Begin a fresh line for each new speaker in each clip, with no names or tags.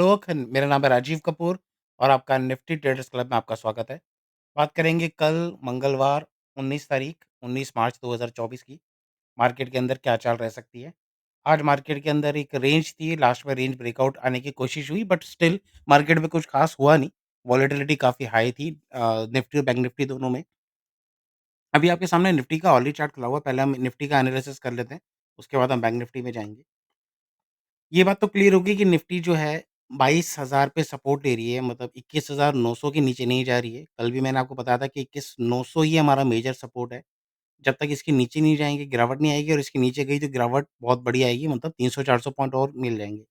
लोग मेरा नाम है राजीव कपूर और आपका निफ्टी ट्रेडर्स क्लब में आपका स्वागत है। बात करेंगे कल मंगलवार 19 तारीख 19 मार्च 2024 की मार्केट के अंदर क्या चाल रह सकती है। आज मार्केट के अंदर एक रेंज थी, लास्ट में रेंज ब्रेकआउट आने की कोशिश हुई बट स्टिल मार्केट में कुछ खास हुआ नहीं। वॉलेटिलिटी काफ़ी हाई थी निफ्टी और बैंक निफ्टी दोनों में। अभी आपके सामने निफ्टी का हॉर्ली चार्ट खुला हुआ है, पहले हम निफ्टी का एनालिसिस कर लेते हैं, उसके बाद हम बैंक निफ्टी में जाएँगे। ये बात तो क्लियर होगी कि निफ्टी जो है 22,000 पे सपोर्ट ले रही है, मतलब 21,900 के नीचे नहीं जा रही है। कल भी मैंने आपको बताया था कि 21,900 ही हमारा मेजर सपोर्ट है। जब तक इसके नीचे नहीं जाएँगे, गिरावट नहीं आएगी और इसके नीचे गई तो गिरावट बहुत बड़ी आएगी, मतलब 300-400 पॉइंट और मिल जाएँगे।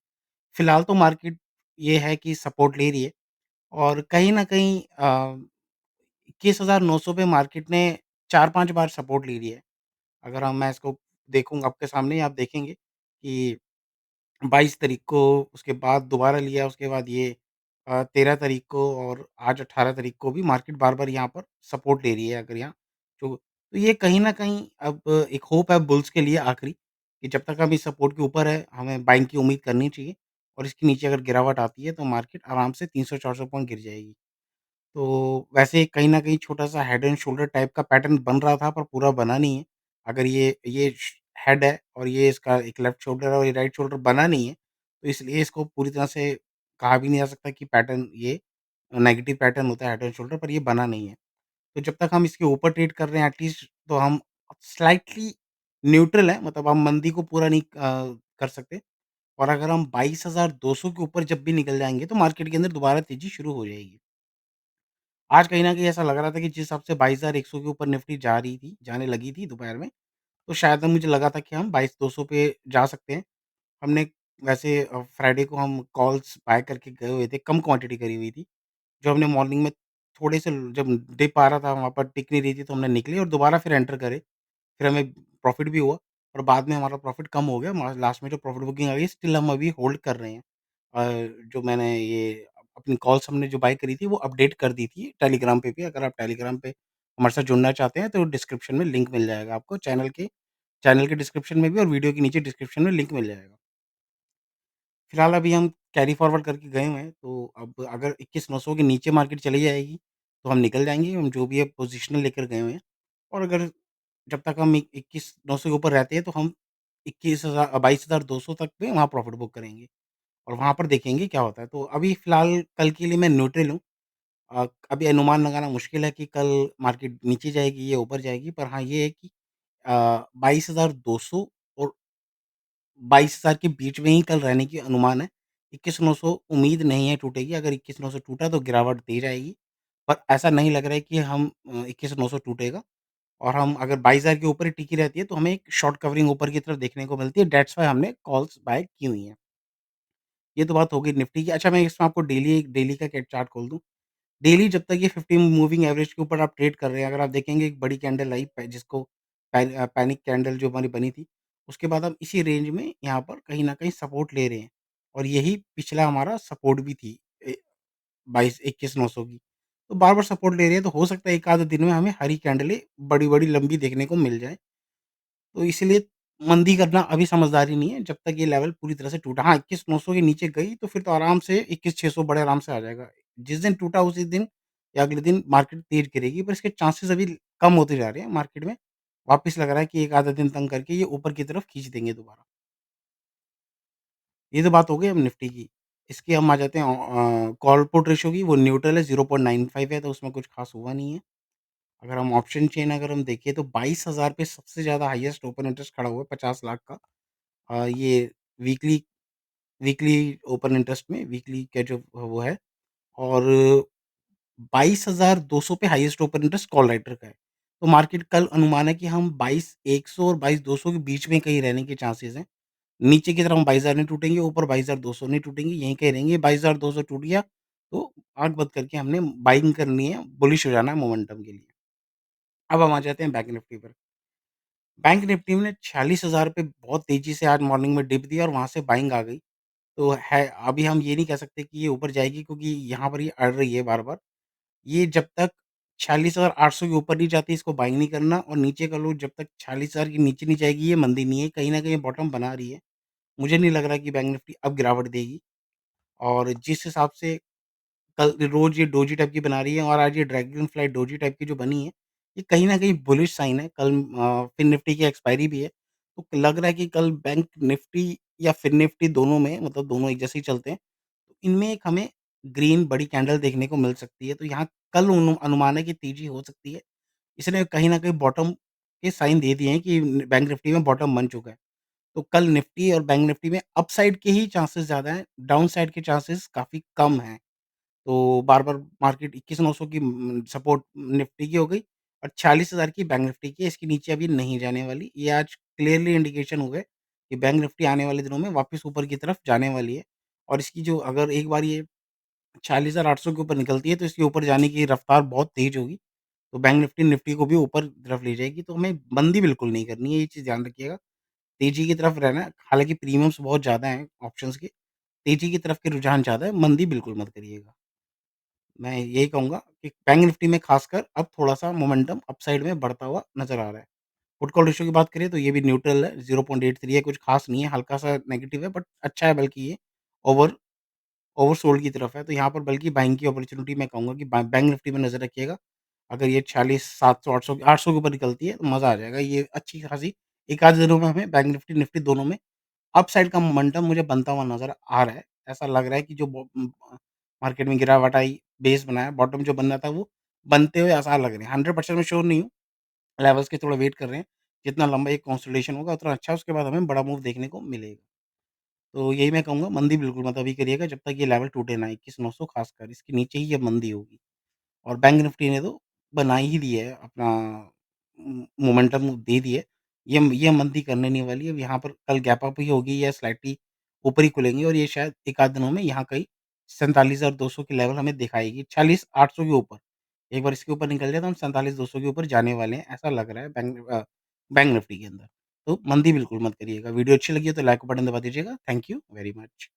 फिलहाल तो मार्केट ये है कि सपोर्ट ले रही है और कहीं न कहीं 21,900 पे मार्केट ने 4-5 बार सपोर्ट ले लिया है। अगर मैं इसको देखूँ आपके सामने ही आप देखेंगे कि 22 तारीख को, उसके बाद दोबारा लिया, उसके बाद ये 13 तारीख को और आज 18 तारीख को भी मार्केट बार-बार यहाँ पर सपोर्ट ले रही है अगर यहाँ तो ये कहीं न कहीं अब एक होप है बुल्स के लिए आखिरी कि जब तक हम इस सपोर्ट के ऊपर है, हमें बाइंग की उम्मीद करनी चाहिए और इसके नीचे अगर गिरावट आती है तो मार्केट आराम से 300-400 पॉइंट गिर जाएगी। तो वैसे कहीं न कहीं छोटा-सा हेड एंड शोल्डर टाइप का पैटर्न बन रहा था पर पूरा बना नहीं है। अगर ये श हेड है और ये इसका एक लेफ्ट शोल्डर है और ये राइट शोल्डर बना नहीं है, तो इसलिए इसको पूरी तरह से कहा भी नहीं जा सकता कि पैटर्न ये नेगेटिव पैटर्न होता है हेड एंड शोल्डर पर ये बना नहीं है। तो जब तक हम इसके ऊपर ट्रेड कर रहे हैं एटलीस्ट तो हम स्लाइटली न्यूट्रल हैं, मतलब हम मंदी को पूरा नहीं कर सकते और अगर हम 22,200 के ऊपर जब भी निकल जाएँगे तो मार्केट के अंदर दोबारा तेज़ी शुरू हो जाएगी। आज कहीं न कहीं ऐसा लग रहा था कि जिस हिसाब से 22,100 के ऊपर निफ्टी जा रही थी, जाने लगी थी दोपहर में, तो शायद मुझे लगा था कि हम 22,200 पे जा सकते हैं। हमने वैसे फ्राइडे को हम कॉल्स बाय करके गए हुए थे, कम क्वांटिटी करी हुई थी। जो हमने मॉर्निंग में थोड़े से जब डिप आ रहा था, वहाँ पर टिक नहीं रही थी, तो हमने निकले और दोबारा फिर एंटर करे। फिर हमें प्रॉफ़िट भी हुआ और बाद में हमारा प्रॉफ़िट कम हो गया। लास्ट में जो प्रॉफ़िट बुकिंग आई है, स्टिल हम अभी होल्ड कर रहे हैं। जो मैंने ये अपनी कॉल्स हमने जो बाय करी थी वो अपडेट कर दी थी टेलीग्राम पे भी। अगर आप टेलीग्राम पे हमारे साथ जुड़ना चाहते हैं तो डिस्क्रिप्शन में लिंक मिल जाएगा आपको, चैनल के डिस्क्रिप्शन में भी और वीडियो के नीचे डिस्क्रिप्शन में लिंक मिल जाएगा। फिलहाल अभी हम कैरी फॉरवर्ड करके गए हुए हैं, तो अब अगर 21,900 के नीचे मार्केट चली जाएगी, तो हम निकल जाएँगे, हम जो भी है पोज़ीशनल लेकर गए हुए हैं और अगर जब तक हम 21,900 के ऊपर रहते हैं, तो हम 22,200 तक पे वहाँ प्रॉफ़िट बुक करेंगे और वहाँ पर देखेंगे क्या होता है। तो अभी फिलहाल कल के लिए मैं न्यूट्रल हूँ। अभी अनुमान लगाना मुश्किल है कि कल मार्केट नीचे जाएगी या ऊपर जाएगी, पर हाँ, ये है कि 22,200 और 22,000 के बीच में ही कल रहने की अनुमान है। 21,900 उम्मीद नहीं है टूटेगी, अगर 21,900 टूटा तो गिरावट तेज़ आएगी, पर ऐसा नहीं लग रहा है कि हम 21,900 टूटेगा और हम अगर 22,000 के ऊपर ही टिकी रहती है, तो हमें एक शॉर्ट कवरिंग ऊपर की तरफ देखने को मिलती है, दैट्स व्हाई हमने कॉल्स बाय की हुई हैं। ये तो बात हो गई निफ्टी की। अच्छा, मैं इसमें आपको डेली का कैट चार्ट खोल दूँ। डेली जब तक ये 50 मूविंग एवरेज के ऊपर आप ट्रेड कर रहे हैं, अगर आप देखेंगे एक बड़ी कैंडल आई जिसको पैनिक कैंडल जो हमारी बनी थी, उसके बाद हम इसी रेंज में यहाँ पर कहीं न कहीं सपोर्ट ले रहे हैं और यही पिछला हमारा सपोर्ट भी थी 22-21,900 की। तो बार-बार सपोर्ट ले रहे हैं, तो हो सकता है एक आधे दिन में हमें हरी कैंडलें बड़ी-बड़ी लंबी देखने को मिल जाएँ। तो इसलिए मंदी करना अभी समझदारी नहीं है, जब तक ये लेवल पूरी तरह से टूटा। हाँ, 21,900 के नीचे गई तो फिर तो आराम से 21,600 बड़े आराम से आ जाएगा। जिस दिन टूटा उसी दिन या अगले दिन मार्केट तेज़ गिरेगी, पर इसके चांसेस अभी कम होते जा रहे हैं मार्केट में। वापिस लग रहा है कि 1 आधा दिन तंग करके ये ऊपर की तरफ खींच देंगे दोबारा। ये तो बात हो गई अब निफ्टी की। इसकी हम आ जाते हैं कॉल पुट रेशियो की, वो न्यूट्रल है, 0.95 है, तो उसमें कुछ खास हुआ नहीं है। अगर हम ऑप्शन चेन अगर हम देखें तो 22,000 पे सबसे ज़्यादा हाईएस्ट ओपन इंटरेस्ट खड़ा हुआ है, 50 लाख का। ये वीकली वीकली ओपन इंटरेस्ट में वीकली का जो वो है और 22,200 पे highest open interest call writer का है। तो मार्केट कल अनुमान है कि हम 22,100 और 22,200 के बीच में कहीं रहने के चांसेज़ हैं। नीचे की तरफ हम 22,000 नहीं टूटेंगे, ऊपर 22,200 नहीं टूटेंगे, यहीं कहीं रहेंगे। 22,200 टूट गया तो आँख बंद करके हमने बाइंग करनी है, बुलिश हो जाना है मोमेंटम के लिए। अब हम आ जाते हैं बैंक निफ्टी पर। बैंक निफ्टी में 46,000 पे बहुत तेज़ी से आज मॉर्निंग में डिप दिया और वहाँ से बाइंग आ गई। तो है अभी हम ये नहीं कह सकते कि ये ऊपर जाएगी क्योंकि यहाँ पर ये अड़ रही है बार-बार। ये जब तक 46,800 के ऊपर नहीं जाती इसको बाइंग नहीं करना और नीचे का लो जब तक 46,000 के नीचे नहीं जाएगी ये मंदी नहीं है, कहीं न कहीं बॉटम बना रही है। मुझे नहीं लग रहा कि बैंक निफ्टी अब गिरावट देगी और जिस हिसाब से कल रोज़ ये डोजी टाइप की बना रही है और आज ये ड्रैगन फ्लाई डोजी टाइप की जो बनी है, ये कहीं न कहीं बुलिश साइन है। कल फिन निफ्टी की एक्सपायरी भी है, तो लग रहा है कि कल बैंक निफ्टी या फिन निफ्टी दोनों में मतलब दोनों एक जैसे ही चलते हैं। तो इनमें एक हमें ग्रीन बड़ी कैंडल देखने को मिल सकती है, तो यहाँ कल अनुमान है कि तेज़ी हो सकती है। इसने कहीं न कहीं बॉटम के साइन दे दिए हैं कि बैंक निफ्टी में बॉटम बन चुका है। तो कल निफ्टी और बैंक निफ्टी में अपसाइड के ही चांसेस ज़्यादा हैं, डाउनसाइड के चांसेस काफ़ी कम हैं। तो बार-बार मार्केट 21,900 की सपोर्ट निफ्टी की हो गई और 40,000 की बैंक निफ्टी की है, इसके नीचे अभी नहीं जाने वाली। ये आज क्लियरली इंडिकेशन हो गए कि बैंक निफ्टी आने वाले दिनों में वापस ऊपर की तरफ जाने वाली है और इसकी जो अगर एक बार ये 40,800 के ऊपर निकलती है, तो इसके ऊपर जाने की रफ्तार बहुत तेज़ होगी। तो बैंक निफ्टी, निफ्टी को भी ऊपर की तरफ ले जाएगी, तो हमें मंदी बिल्कुल नहीं करनी है, ये चीज़ ध्यान रखिएगा। तेज़ी की तरफ रहना है, हालाँकि प्रीमियम्स बहुत ज़्यादा हैं ऑप्शंस के, तेज़ी की तरफ के रुझान ज़्यादा है, मंदी बिल्कुल मत करिएगा। मैं यही कहूँगा कि बैंक निफ्टी में खासकर अब थोड़ा-सा मोमेंटम अपसाइड में बढ़ता हुआ नज़र आ रहा है। पुट कॉल रेशियो की बात करें तो ये भी न्यूट्रल है, 0.83 है, कुछ खास नहीं है, हल्का-सा नेगेटिव है बट अच्छा है बल्कि ये ओवर ओवरसोल्ड की तरफ है, तो यहाँ पर बल्कि बाइंग की अपॉर्च्युनिटी मैं कहूँगा कि बैंक निफ्टी में नज़र रखिएगा। अगर ये 46, 700, 800 के ऊपर निकलती है, तो मज़ा आ जाएगा। ये अच्छी खासी एक आध दिनों में हमें बैंक निफ्टी, निफ्टी दोनों में अपसाइड का मोमेंटम मुझे बनता हुआ नज़र आ रहा है। ऐसा लग रहा है कि जो मार्केट में गिरावट आई, बेस बनाया, बॉटम जो बनना था वो बनते हुए आसार लग रहे हैं। 100% मैं श्योर नहीं हूँ, लेवल्स के थोड़ा वेट कर रहे हैं। जितना लंबा एक कंसोलिडेशन होगा उतना अच्छा है, उसके बाद हमें बड़ा मूव देखने को मिलेगा। तो यही मैं कहूँगा मंदी बिल्कुल मत अभी करिएगा जब तक ये लेवल टूटे ना 21,900 खासकर, इसके नीचे ही अब मंदी होगी। और बैंक निफ्टी ने तो बना ही दिया है अपना मोमेंटम दे दिया है। ये मंदी करने नहीं वाली है। अब यहाँ पर कल गैप अप ही होगी या स्लाइटली ऊपर ही खुलेंगी और ये शायद 1 आध दिनों में यहाँ कहीं 47,200 की लेवल हमें दिखाएगी, 40,800 के ऊपर। एक बार इसके ऊपर निकल जाए तो हम 47,200 के ऊपर जाने वाले हैं, ऐसा लग रहा है बैंक निफ्टी के अंदर। तो मंदी बिल्कुल मत करिएगा। वीडियो अच्छी लगी हो तो लाइक का बटन दबा दीजिएगा। Thank you very much.